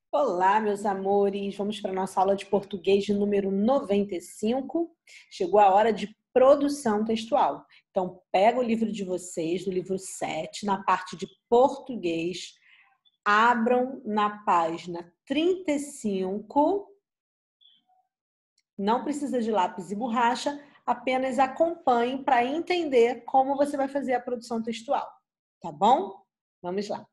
Olá, meus amores! Vamos para a nossa aula de português de número 95. Chegou a hora de produção textual. Então, pega o livro de vocês, do livro 7, na parte de português, abram na página 35. Não precisa de lápis e borracha, apenas acompanhe para entender como você vai fazer a produção textual. Tá bom? Vamos lá.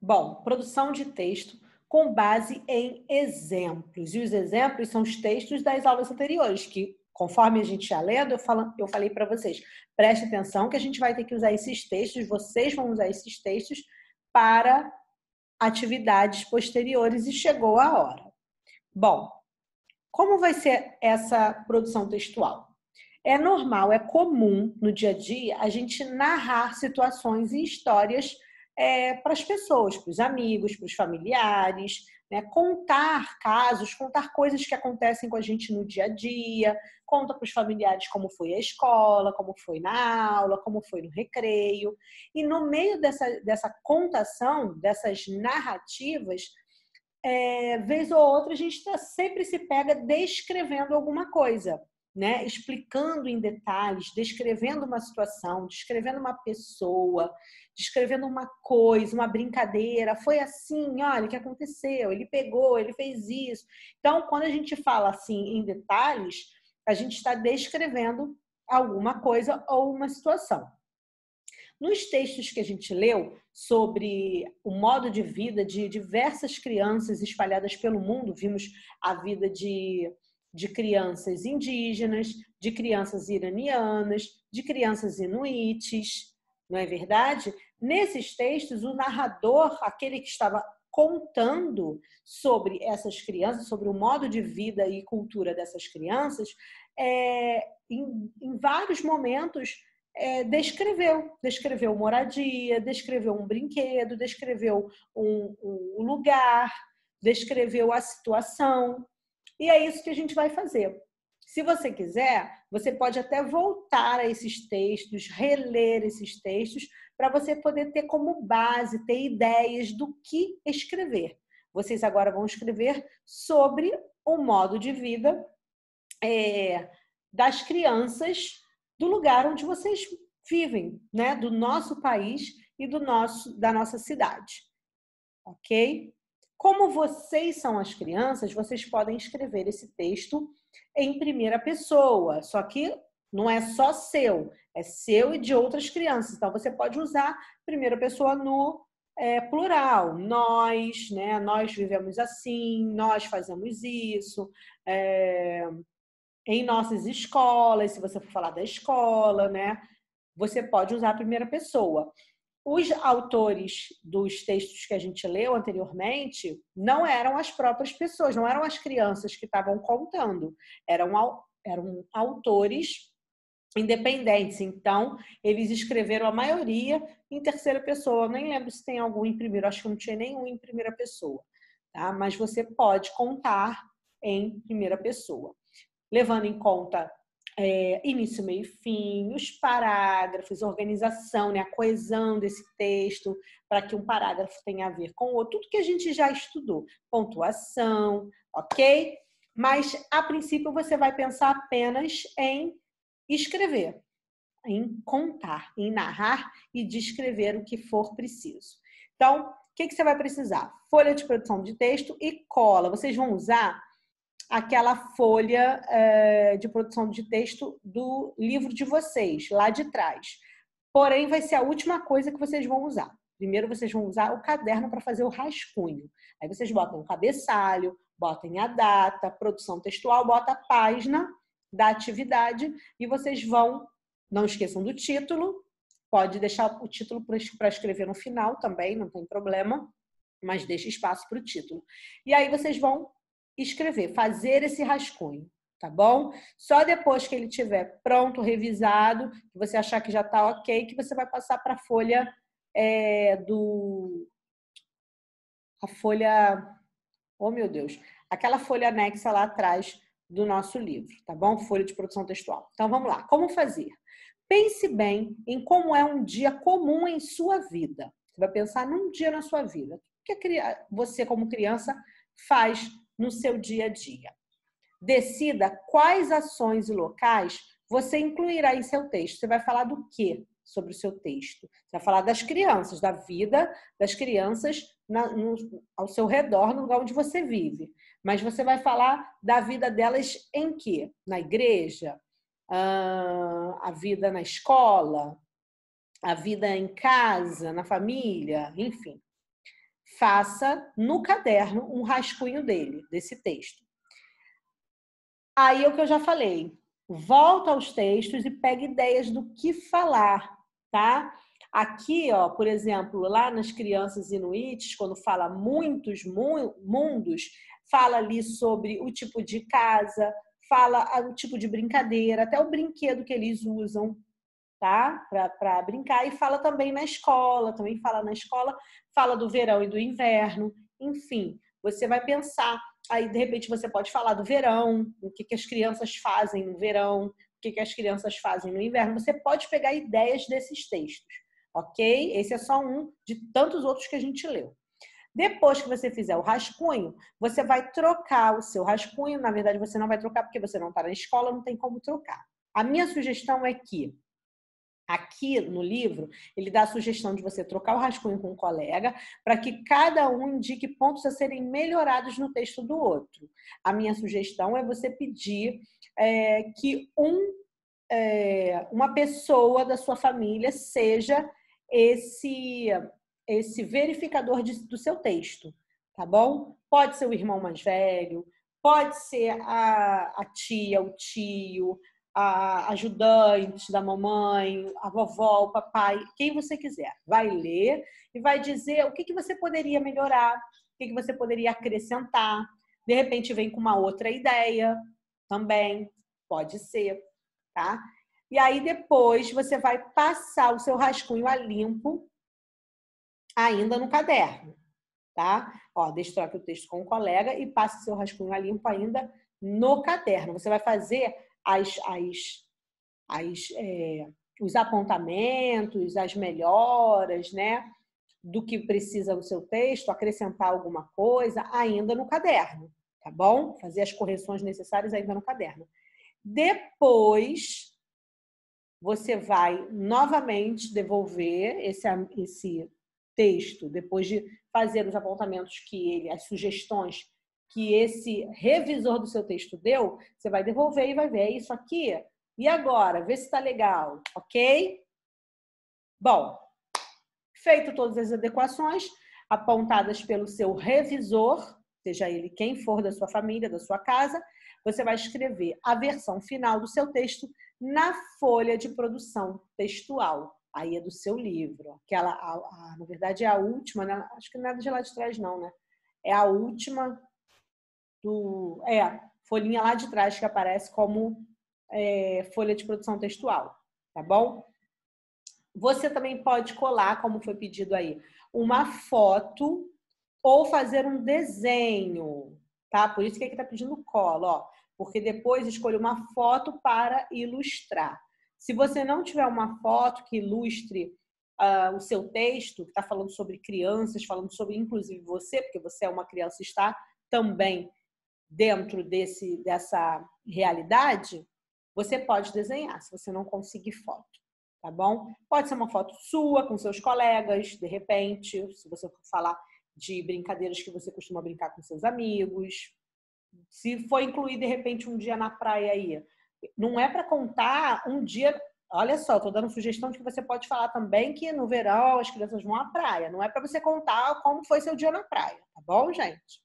Bom, produção de texto com base em exemplos. E os exemplos são os textos das aulas anteriores, que, conforme a gente ia lendo, eu falei para vocês, preste atenção que a gente vai ter que usar esses textos, vocês vão usar esses textos para atividades posteriores e chegou a hora. Bom, como vai ser essa produção textual? É normal, é comum no dia a dia a gente narrar situações e histórias para as pessoas, para os amigos, para os familiares, né? Contar casos, contar coisas que acontecem com a gente no dia a dia, conta para os familiares como foi a escola, como foi na aula, como foi no recreio. E no meio dessa contação, dessas narrativas, vez ou outra a gente sempre se pega descrevendo alguma coisa, né? Explicando em detalhes, descrevendo uma situação, descrevendo uma pessoa, descrevendo uma coisa, uma brincadeira. Foi assim, olha o que aconteceu, ele pegou, ele fez isso. Então, quando a gente fala assim em detalhes, a gente está descrevendo alguma coisa ou uma situação. Nos textos que a gente leu sobre o modo de vida de diversas crianças espalhadas pelo mundo, vimos a vida de crianças indígenas, de crianças iranianas, de crianças inuites, não é verdade? Nesses textos, o narrador, aquele que estava contando sobre essas crianças, sobre o modo de vida e cultura dessas crianças, em vários momentos descreveu moradia, descreveu um brinquedo, descreveu um lugar, descreveu a situação. E é isso que a gente vai fazer. Se você quiser, você pode até voltar a esses textos, reler esses textos, para você poder ter como base, ter ideias do que escrever. Vocês agora vão escrever sobre o modo de vida das crianças do lugar onde vocês vivem, né? Do nosso país e da nossa cidade. Ok? Como vocês são as crianças, vocês podem escrever esse texto em primeira pessoa, só que não é só seu, é seu e de outras crianças. Então, você pode usar primeira pessoa no plural. Nós, né? Nós vivemos assim, nós fazemos isso. Em nossas escolas, se você for falar da escola, né? Você pode usar a primeira pessoa. Os autores dos textos que a gente leu anteriormente não eram as próprias pessoas, não eram as crianças que estavam contando, eram autores independentes. Então, eles escreveram a maioria em terceira pessoa. Eu nem lembro se tem algum em primeiro, acho que não tinha nenhum em primeira pessoa, tá? Mas você pode contar em primeira pessoa, levando em conta início, meio e fim, os parágrafos, organização, né, a coesão desse texto, para que um parágrafo tenha a ver com o outro, tudo que a gente já estudou, pontuação, ok? Mas, a princípio, você vai pensar apenas em escrever, em contar, em narrar e descrever o que for preciso. Então, o que você vai precisar? Folha de produção de texto e cola. Vocês vão usar aquela folha de produção de texto do livro de vocês, lá de trás. Porém, vai ser a última coisa que vocês vão usar. Primeiro, vocês vão usar o caderno para fazer o rascunho. Aí vocês botam o cabeçalho, botem a data, produção textual, bota a página da atividade e vocês vão, não esqueçam do título, pode deixar o título para escrever no final também, não tem problema, mas deixa espaço para o título. E aí vocês vão escrever, fazer esse rascunho, tá bom? Só depois que ele estiver pronto, revisado, que você achar que já está ok, que você vai passar para a folha a folha, oh meu Deus, aquela folha anexa lá atrás do nosso livro, tá bom? Folha de produção textual. Então vamos lá, como fazer? Pense bem em como é um dia comum em sua vida. Você vai pensar num dia na sua vida. O que você, como criança, faz no seu dia a dia? Decida quais ações e locais você incluirá em seu texto. Você vai falar do quê sobre o seu texto? Você vai falar das crianças, da vida das crianças ao seu redor, no lugar onde você vive. Mas você vai falar da vida delas em quê? Na igreja? A vida na escola? A vida em casa, na família? Enfim. Faça no caderno um rascunho desse texto. Aí é o que eu já falei. Volta aos textos e pega ideias do que falar, tá? Aqui, ó, por exemplo, lá nas crianças inuites, quando fala muitos mundos, fala ali sobre o tipo de casa, fala o tipo de brincadeira, até o brinquedo que eles usam, tá? Para brincar. E fala também na escola, fala do verão e do inverno, enfim. Você vai pensar, aí de repente você pode falar do verão, o que as crianças fazem no verão, o que as crianças fazem no inverno. Você pode pegar ideias desses textos, ok? Esse é só um de tantos outros que a gente leu. Depois que você fizer o rascunho, você vai trocar o seu rascunho. Na verdade, você não vai trocar porque você não está na escola, não tem como trocar. A minha sugestão é que aqui no livro, ele dá a sugestão de você trocar o rascunho com um colega para que cada um indique pontos a serem melhorados no texto do outro. A minha sugestão é você pedir que uma pessoa da sua família seja esse verificador do seu texto, tá bom? Pode ser o irmão mais velho, pode ser a tia, o tio, a ajudante da mamãe, a vovó, o papai, quem você quiser. Vai ler e vai dizer o que você poderia melhorar, o que você poderia acrescentar. De repente vem com uma outra ideia também, pode ser, tá? E aí depois você vai passar o seu rascunho a limpo ainda no caderno, tá? Ó, destrói o texto com um colega e passe seu rascunho a limpo ainda no caderno. Você vai fazer os apontamentos, as melhoras, né? Do que precisa no seu texto, acrescentar alguma coisa ainda no caderno, tá bom? Fazer as correções necessárias ainda no caderno. Depois, você vai novamente devolver esse texto, depois de fazer os apontamentos as sugestões que esse revisor do seu texto deu, você vai devolver e vai ver isso aqui. E agora? Vê se está legal, ok? Bom, feito todas as adequações apontadas pelo seu revisor, seja ele quem for da sua família, da sua casa, você vai escrever a versão final do seu texto na folha de produção textual. Aí é do seu livro. Na verdade, é a última, né? Acho que nada de lá de trás, não, né? É a última folhinha lá de trás que aparece como folha de produção textual, tá bom? Você também pode colar, como foi pedido aí, uma foto ou fazer um desenho, tá? Por isso que aqui tá pedindo cola, ó. Porque depois escolha uma foto para ilustrar. Se você não tiver uma foto que ilustre o seu texto, que está falando sobre crianças, falando sobre inclusive você, porque você é uma criança e está também dentro dessa realidade, você pode desenhar, se você não conseguir foto, tá bom? Pode ser uma foto sua com seus colegas, de repente, se você for falar de brincadeiras que você costuma brincar com seus amigos. Se for incluir, de repente, um dia na praia aí, não é para contar um dia. Olha só, estou dando sugestão de que você pode falar também que no verão as crianças vão à praia. Não é para você contar como foi seu dia na praia, tá bom, gente?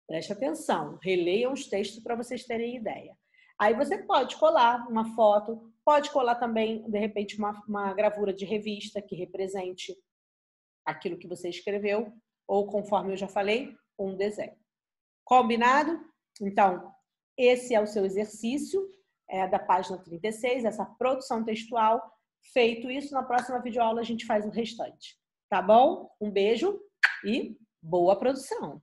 Preste atenção, releiam os textos para vocês terem ideia. Aí você pode colar uma foto, pode colar também, de repente, uma gravura de revista que represente aquilo que você escreveu, ou, conforme eu já falei, um desenho. Combinado? Então, esse é o seu exercício da página 36, essa produção textual. Feito isso, na próxima videoaula a gente faz o restante. Tá bom? Um beijo e boa produção!